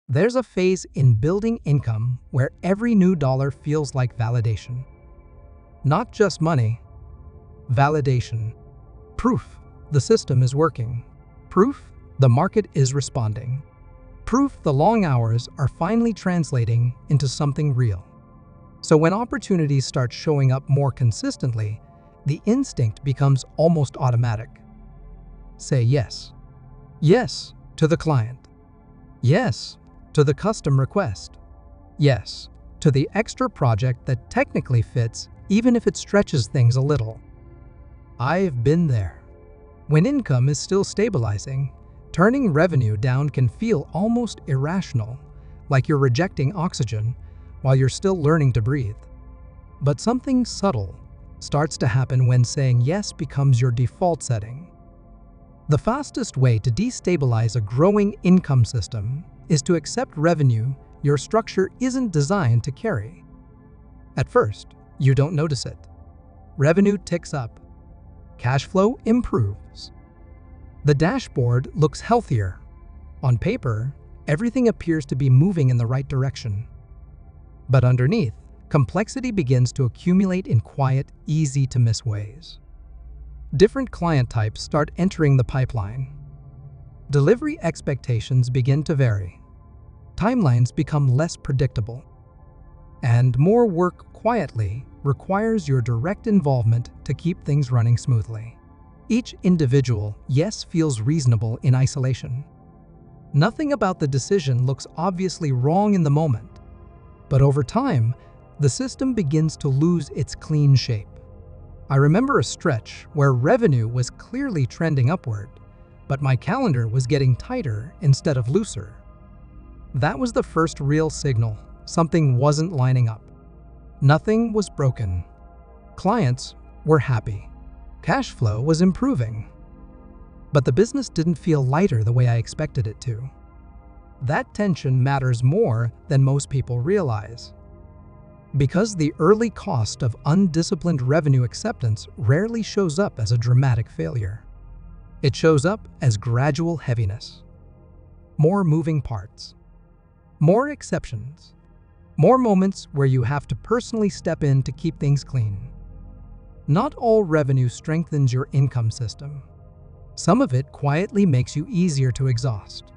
There's a phase in building income where every new dollar feels like validation. Not just money, validation. Proof the system is working. Proof the market is responding. Proof the long hours are finally translating into something real. So when opportunities start showing up more consistently, the instinct becomes almost automatic. Say yes. Yes to the client. Yes to the custom request. Yes to the extra project that technically fits even if it stretches things a little. I've been there. When income is still stabilizing, turning revenue down can feel almost irrational, like you're rejecting oxygen while you're still learning to breathe. But something subtle starts to happen when saying yes becomes your default setting. The fastest way to destabilize a growing income system is to accept revenue your structure isn't designed to carry. At first, you don't notice it. Revenue ticks up. Cash flow improves. The dashboard looks healthier. On paper, everything appears to be moving in the right direction. But underneath, complexity begins to accumulate in quiet, easy-to-miss ways. Different client types start entering the pipeline. Delivery expectations begin to vary. Timelines become less predictable. And more work quietly requires your direct involvement to keep things running smoothly. Each individual yes feels reasonable in isolation. Nothing about the decision looks obviously wrong in the moment. But over time, the system begins to lose its clean shape. I remember a stretch where revenue was clearly trending upward, but my calendar was getting tighter instead of looser. That was the first real signal something wasn't lining up. Nothing was broken. Clients were happy. Cash flow was improving. But the business didn't feel lighter the way I expected it to. That tension matters more than most people realize. Because the early cost of undisciplined revenue acceptance rarely shows up as a dramatic failure. It shows up as gradual heaviness. More moving parts. More exceptions. More moments where you have to personally step in to keep things clean. Not all revenue strengthens your income system. Some of it quietly makes you easier to exhaust.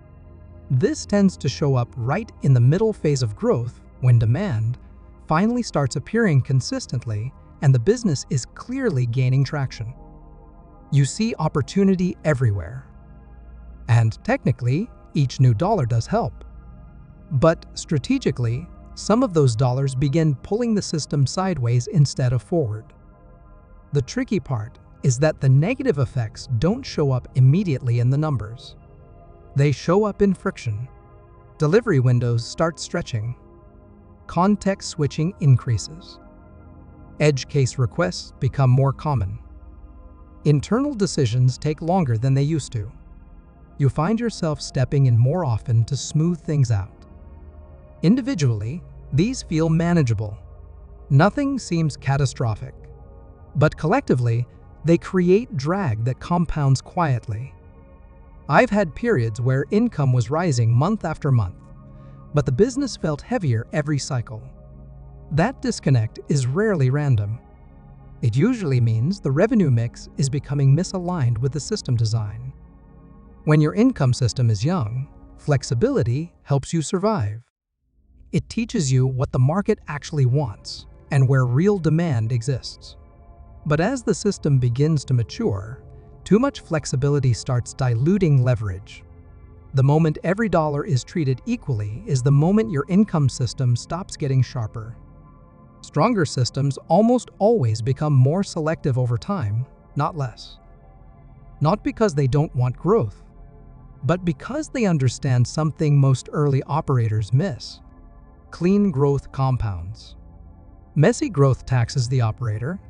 This tends to show up right in the middle phase of growth when demand finally starts appearing consistently and the business is clearly gaining traction. You see opportunity everywhere. And technically, each new dollar does help. But strategically, some of those dollars begin pulling the system sideways instead of forward. The tricky part is that the negative effects don't show up immediately in the numbers. They show up in friction. Delivery windows start stretching. Context switching increases. Edge case requests become more common. Internal decisions take longer than they used to. You find yourself stepping in more often to smooth things out. Individually, these feel manageable. Nothing seems catastrophic. But collectively, they create drag that compounds quietly. I've had periods where income was rising month after month, but the business felt heavier every cycle. That disconnect is rarely random. It usually means the revenue mix is becoming misaligned with the system design. When your income system is young, flexibility helps you survive. It teaches you what the market actually wants and where real demand exists. But as the system begins to mature, too much flexibility starts diluting leverage. The moment every dollar is treated equally is the moment your income system stops getting sharper. Stronger systems almost always become more selective over time, not less. Not because they don't want growth, but because they understand something most early operators miss. Clean growth compounds. Messy growth taxes the operator.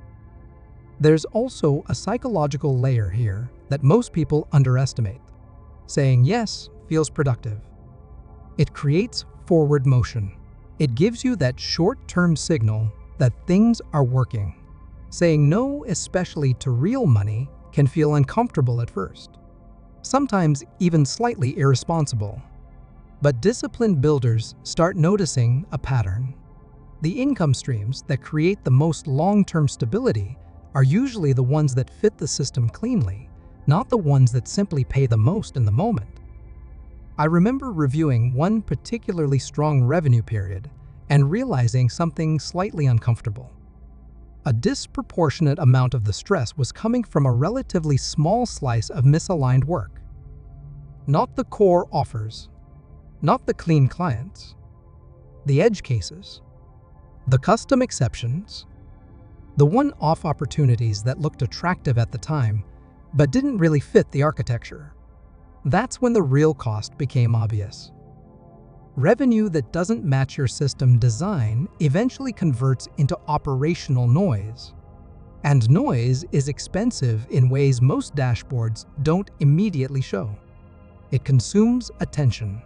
There's also a psychological layer here that most people underestimate. Saying yes feels productive. It creates forward motion. It gives you that short-term signal that things are working. Saying no, especially to real money, can feel uncomfortable at first. Sometimes even slightly irresponsible. But disciplined builders start noticing a pattern. The income streams that create the most long-term stability are usually the ones that fit the system cleanly, not the ones that simply pay the most in the moment. I remember reviewing one particularly strong revenue period and realizing something slightly uncomfortable. A disproportionate amount of the stress was coming from a relatively small slice of misaligned work. Not the core offers, not the clean clients, the edge cases, the custom exceptions, the one-off opportunities that looked attractive at the time but didn't really fit the architecture. That's when the real cost became obvious. Revenue that doesn't match your system design eventually converts into operational noise. And noise is expensive in ways most dashboards don't immediately show. It consumes attention.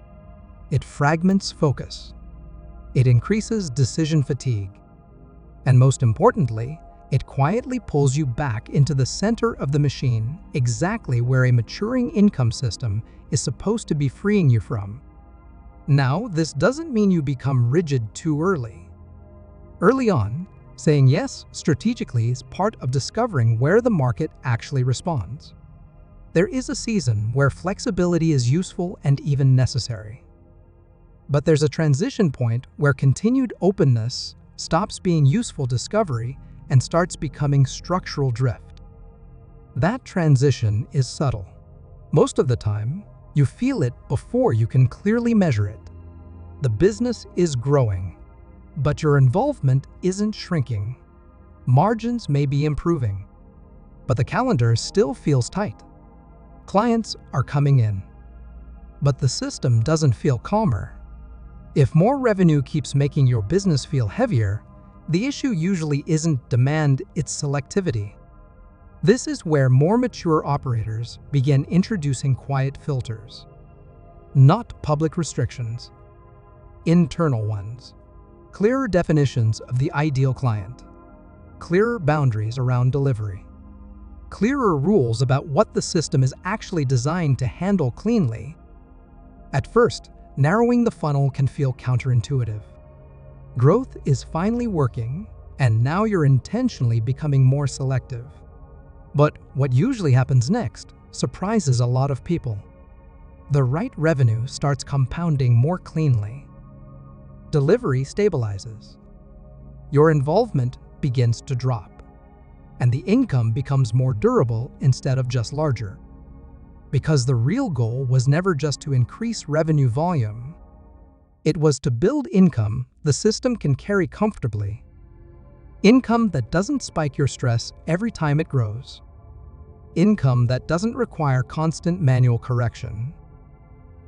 It fragments focus. It increases decision fatigue. And most importantly, it quietly pulls you back into the center of the machine, exactly where a maturing income system is supposed to be freeing you from. Now, this doesn't mean you become rigid too early. Early on, saying yes strategically is part of discovering where the market actually responds. There is a season where flexibility is useful and even necessary. But there's a transition point where continued openness stops being useful discovery and starts becoming structural drift. That transition is subtle. Most of the time, you feel it before you can clearly measure it. The business is growing, but your involvement isn't shrinking. Margins may be improving, but the calendar still feels tight. Clients are coming in, but the system doesn't feel calmer. If more revenue keeps making your business feel heavier, the issue usually isn't demand, it's selectivity. This is where more mature operators begin introducing quiet filters. Not public restrictions, internal ones. Clearer definitions of the ideal client. Clearer boundaries around delivery. Clearer rules about what the system is actually designed to handle cleanly. At first, narrowing the funnel can feel counterintuitive. Growth is finally working, and now you're intentionally becoming more selective. But what usually happens next surprises a lot of people. The right revenue starts compounding more cleanly. Delivery stabilizes. Your involvement begins to drop, and the income becomes more durable instead of just larger. Because the real goal was never just to increase revenue volume. It was to build income the system can carry comfortably. Income that doesn't spike your stress every time it grows. Income that doesn't require constant manual correction.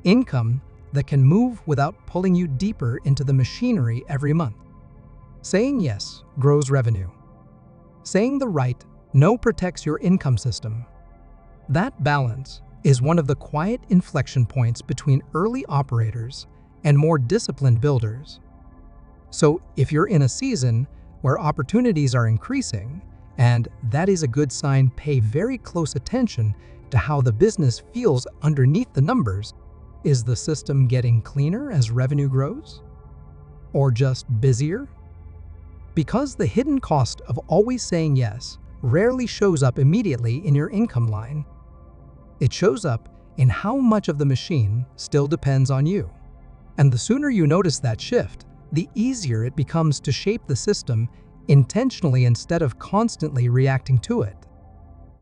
Income that can move without pulling you deeper into the machinery every month. Saying yes grows revenue. Saying the right no protects your income system. That balance is one of the quiet inflection points between early operators and more disciplined builders. So if you're in a season where opportunities are increasing, and that is a good sign, pay very close attention to how the business feels underneath the numbers. Is the system getting cleaner as revenue grows? Or just busier? Because the hidden cost of always saying yes rarely shows up immediately in your income line. It shows up in how much of the machine still depends on you. And the sooner you notice that shift, the easier it becomes to shape the system intentionally instead of constantly reacting to it.